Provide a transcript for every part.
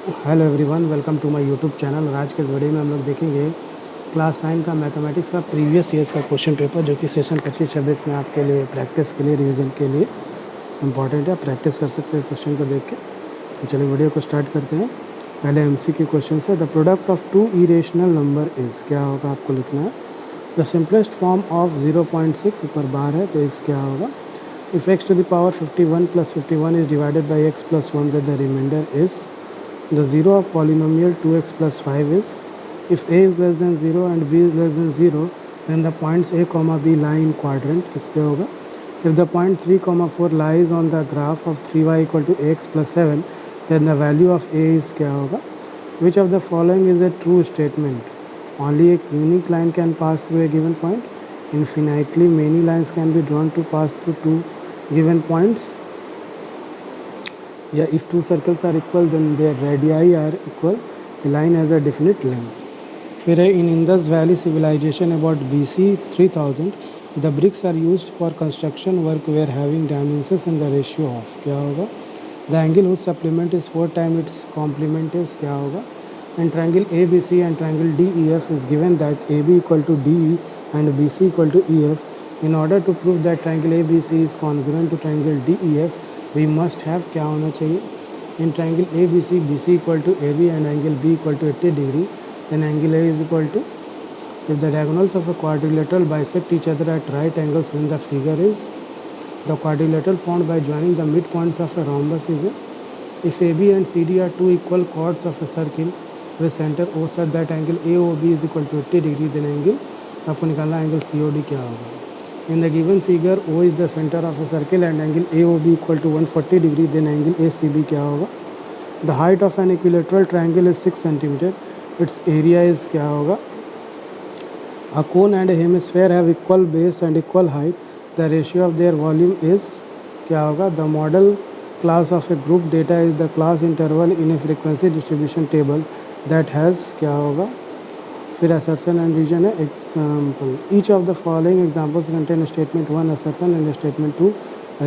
Hello everyone, welcome to my YouTube channel. और आज के इस वीडियो में हम लोग देखेंगे क्लास 9 का मैथमेटिक्स का प्रीवियस ईयर्स का क्वेश्चन पेपर, जो कि सेशन 25-26 में आपके लिए प्रैक्टिस के लिए, रिवीजन के लिए इंपॉर्टेंट है। आप प्रैक्टिस कर सकते हैं इस क्वेश्चन को देख के। तो चलिए वीडियो को स्टार्ट करते हैं। पहले MCQ क्वेश्चन है। The product of two irrational number is, क्या होगा आपको लिखना है। द सिंपलेस्ट फॉर्म ऑफ 0.6 ऊपर बार है, तो इस क्या होगा। If x to the power 51 + 51 is divided by x + 1, then the remainder is. The zero of polynomial 2x + 5 is. If a is less than 0 and b is less than 0, then the points a, b lie in quadrant. किस पे होगा। If the point 3, 4 lies on the graph of 3y = x + 7, then the value of a is क्या होगा। Which of the following is a true statement? Only a unique line can pass through a given point. Infinitely many lines can be drawn to pass through two given points. Yeah, if two circles are equal, then their radii are equal. A line has a definite length. फिर है in Indus Valley civilization about BC 3000, the bricks are used for construction work were having dimensions in the ratio of, क्या होगा। The angle whose supplement is 4 times its complement is, क्या होगा। In triangle ABC and triangle DEF is given that AB = DE and BC = EF. In order to prove that triangle ABC is congruent to triangle DEF, we must have क्या होना चाहिए। In triangle ABC, BC = AB and angle B = 80 degree, then angle A is equal to, if the diagonals of a quadrilateral bisect each other at right angles, then the figure is, the quadrilateral formed by joining the midpoints of a rhombus is a, if AB and CD are two equal chords of a circle with center O such that angle AOB is equal to 80 degree, then angle, आपको निकालना angle COD क्या होगा। In the given figure, O is the center of a circle and angle AOB = 140 degree, then angle ACB क्या होगा। The height of an equilateral triangle is 6 cm. Its area is क्या होगा। A cone and a hemisphere have equal base and equal height. The ratio of their volume is क्या होगा। The model class of a group data is the class interval in a frequency distribution table that has क्या होगा। फिर assertion and reason है। Example, each of the following examples contain statement 1 assertion and statement 2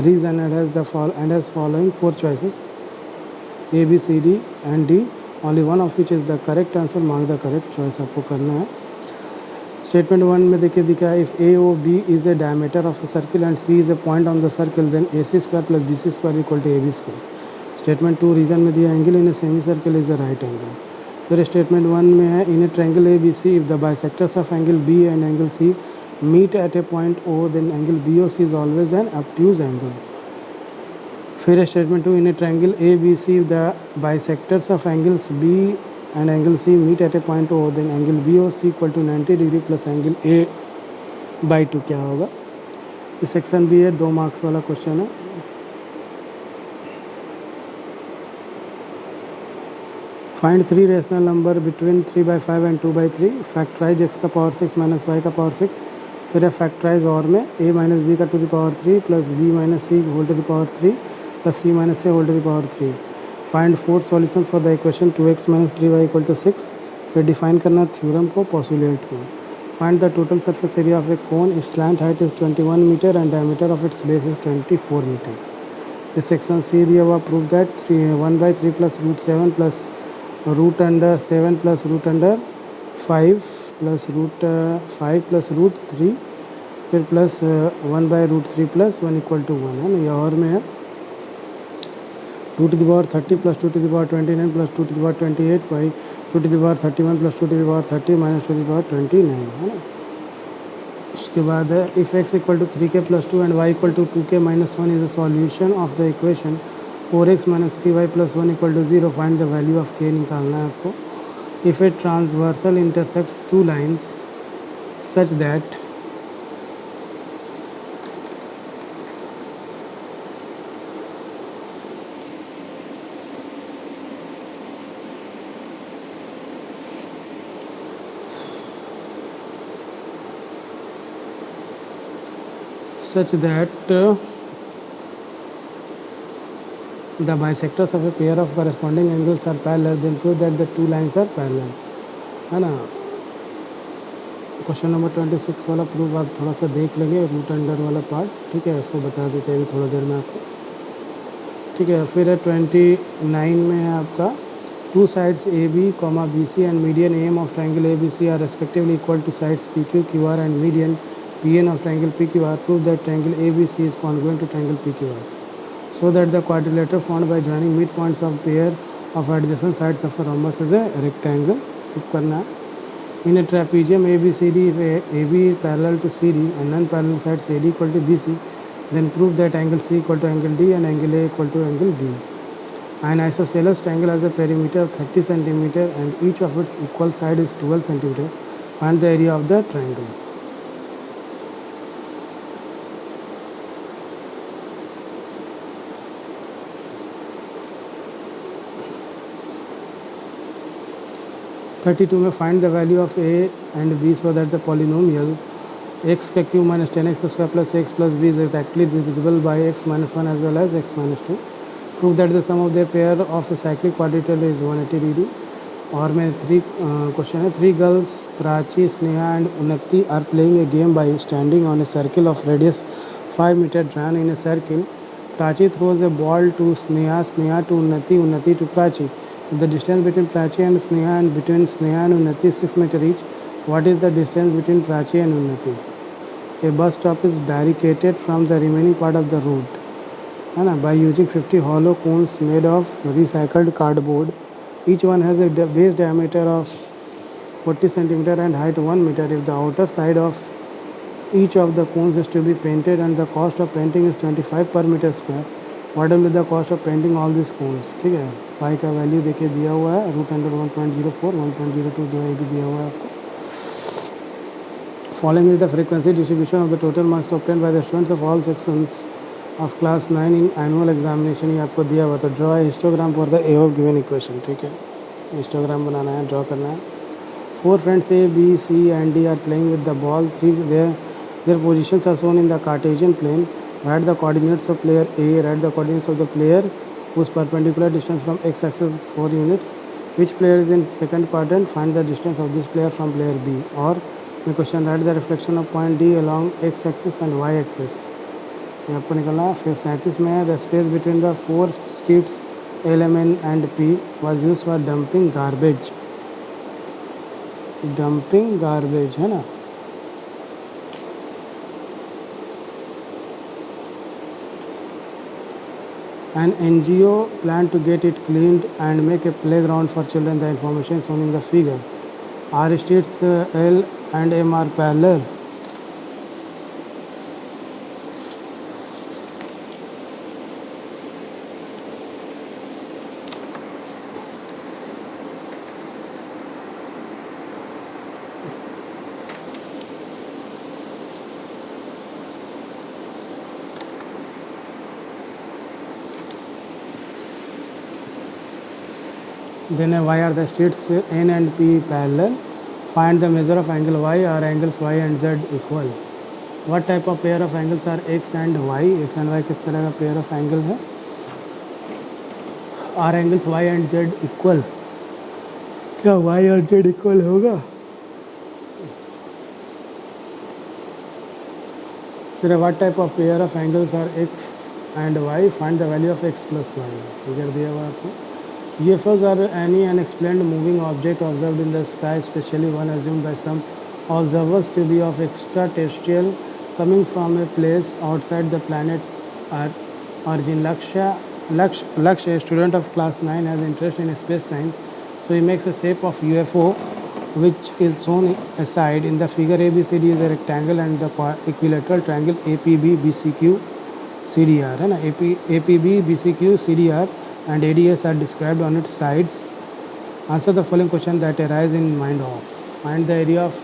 reason and has following 4 choices A, B, C, D and D, only one of which is the correct answer. mark the correct choice आपको करना है। Statement 1 में देखिए दिखा है, if A O B is a diameter of a circle and C is a point on the circle, then AC² + BC² = AB². Statement 2 reason में दिया, angle in a semi circle is a right angle. फिर statement 1 में है, in a triangle ABC, if the bisectors of angle B and angle C meet at a point O, then angle BOC is always an obtuse angle. फिर statement 2, in a triangle ABC, if the bisectors of angles B and angle C meet at a point O, then angle BOC = 90 degree plus angle A/2 क्या होगा। इस section भी है, 2 marks वाला question है। Find 3 rational number between 3/5 and 2/3। Factorise x का power 6 - y का power 6। फिर है फैक्टराइज और में a - b का to the power 3 plus b - c whole to the power 3 plus c - a whole to the power 3। Find 4 solutions for the equation 2x - 3y = 6। फिर define करना theorem को postulate में। Find the total surface area of a cone if slant height is 21 metre and diameter of its base is 24 metre. इस section C दिया हुआ, prove that 1/3 + √7 + √7 + √5 + √5 + √3 फिर plus 1/√3 + 1 = 1 है ना। यह और में है 2^30 + 2^29 + 2^28 by 2^31 + 2^30 - 2^29 है ना। उसके बाद है, if x = 3k + 2 and y = 2k - 1 is a solution of the equation 4x - 3y + 1 = 0। Find the value of k निकालना है आपको। If a transversal intersects 2 lines such that the bisectors of a pair of corresponding angles are parallel, then prove that the two lines are parallel, है ना। Question number 26 वाला proof आप थोड़ा सा देख लेंगे, रूट अंडर वाला पार्ट, ठीक है। उसको बता देते हैं थोड़ा देर में आपको, ठीक है। फिर है 29 में है आपका, Two sides AB, BC and median AM of triangle ABC are respectively equal to sides PQ, QR and median PN of triangle PQR. Prove that triangle ABC is congruent to triangle PQR. So that the quadrilateral formed by joining midpoints of pair of adjacent sides of a rhombus is a rectangle. In a trapezium ABCD, if AB parallel to CD and non-parallel sides AD equal to BC, then prove that angle C equal to angle D and angle A equal to angle B. An isosceles triangle has a perimeter of 30 cm and each of its equal side is 12 cm. Find the area of the triangle. (32) में find the value of A and B so that the polynomial x का cube minus 10x square plus x plus b is exactly divisible by x minus 1 as well as x minus 2. Prove that the sum of their pair of a cyclic quadrilateral is 180 degree. और में question है 3 girls Prachi, Sneha and Unnati are playing a game by standing on a circle of radius 5 meter drawn in a circle. Prachi throws a ball to Sneha, Sneha to Unnati, Unnati to Prachi. The distance between Prachi and Sneha and between Sneha and Unnati is 6 meter each. What is the distance between Prachi and Unnati? A bus stop is barricaded from the remaining part of the route, है ना, by using 50 hollow cones made of recycled cardboard. Each one has a base diameter of 40 cm and height 1 meter. If the outer side of each of the cones is to be painted and the cost of painting is 25 per meter square, what will be the cost of painting all these cones? ठीक है, पाई का value देखिए दिया हुआ है √100.04, 1.02 जो है भी दिया हुआ है आपको. Following is the frequency distribution of the total marks obtained by the students of all sections of class 9 in annual examination. ये आपको दिया हुआ. तो ड्रॉ है histogram for the above given equation. ठीक है, हिस्टोग्राम बनाना है, ड्रॉ करना है. 4 friends A, B, C and D are playing with the ball. Their positions are shown in the Cartesian plane. Write the coordinates of player A. Write the coordinates of the player whose perpendicular distance from x-axis is 4 units. Which player is in second quadrant? Find the distance of this player from player B. Or the question, write the reflection of point D along x-axis and y-axis. ये आपको निकलना है. फिर 37 में है, the space between the 4 streets L, M, N and P was used for dumping garbage. Dumping garbage है ना. An NGO planned to get it cleaned and make a playground for children. The information shown in the figure. Are streets L and M are parallel? Then why are the streets N and P parallel? Find the measure of angle Y. Are angles Y and Z equal? What type of pair of angles are X and Y? X and Y किस तरह का pair of angle है? Are angles Y and Z equal? क्या Y और Z equal होगा? फिर what type of pair of angles are X and Y? Find the value of X plus Y. Figure दिया हुआ आपको. UFOs are any unexplained moving object observed in the sky, especially one assumed by some observers to be of extraterrestrial coming from a place outside the planet origin. Lakshya, a student of class 9, has interest in space science, so he makes a shape of UFO which is shown aside in the figure. ABCD is a rectangle and the equilateral triangle APB BCQ CDR है ना. APB BCQ CDR and ADS are described on its sides. Answer the following question that arise in mind of. Find the area of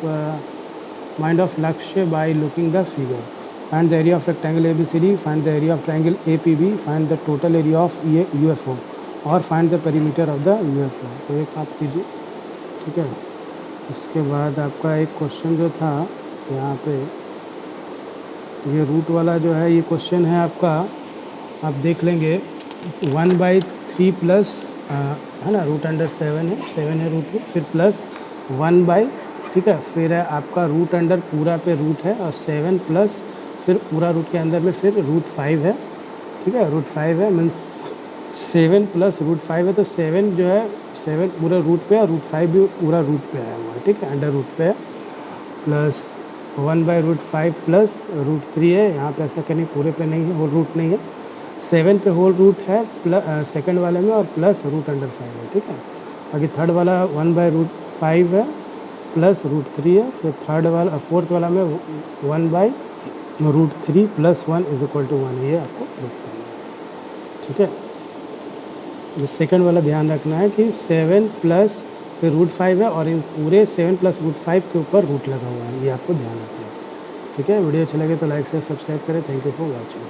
mind of Lakshya by looking the figure. Find the area of rectangle ABCD. Find the area of triangle APB. Find the total area of UFO और find the perimeter of the UFO. तो एक आप कीजिए, ठीक है. इसके बाद आपका एक क्वेश्चन जो था यहाँ पे, ये रूट वाला जो है, ये क्वेश्चन है आपका, आप देख लेंगे 1/3 प्लस है ना, √7 है, 7 है रूट, फिर प्लस 1/, ठीक है, फिर है आपका √, पूरा पे रूट है और 7 प्लस फिर पूरा रूट के अंदर में फिर √5 है, ठीक है, √5 है, मीन्स 7 प्लस √5 है, तो 7 जो है 7 पूरा रूट पे है, रूट 5 भी पूरा रूट पे आया हुआ है, ठीक है, अंडर रूट पे है, प्लस 1/√5 प्लस √3 है, यहाँ पे ऐसा कहीं पूरे पे नहीं है, होल रूट नहीं है, 7 पे होल रूट है सेकंड वाले में और प्लस √5 है, ठीक है। बाकी थर्ड वाला 1/√5 है प्लस √3 है, फिर फोर्थ वाला में 1/√3 प्लस 1 = 1, ये आपको प्रूव करना है, ठीक है। ये सेकंड वाला ध्यान रखना है कि 7 प्लस फिर √5 है और इन पूरे 7 प्लस √5 के ऊपर रूट लगा हुआ है, ये आपको ध्यान रखना है, ठीक है। वीडियो अच्छा लगे तो लाइक से सब्सक्राइब करें। Thank you for watching.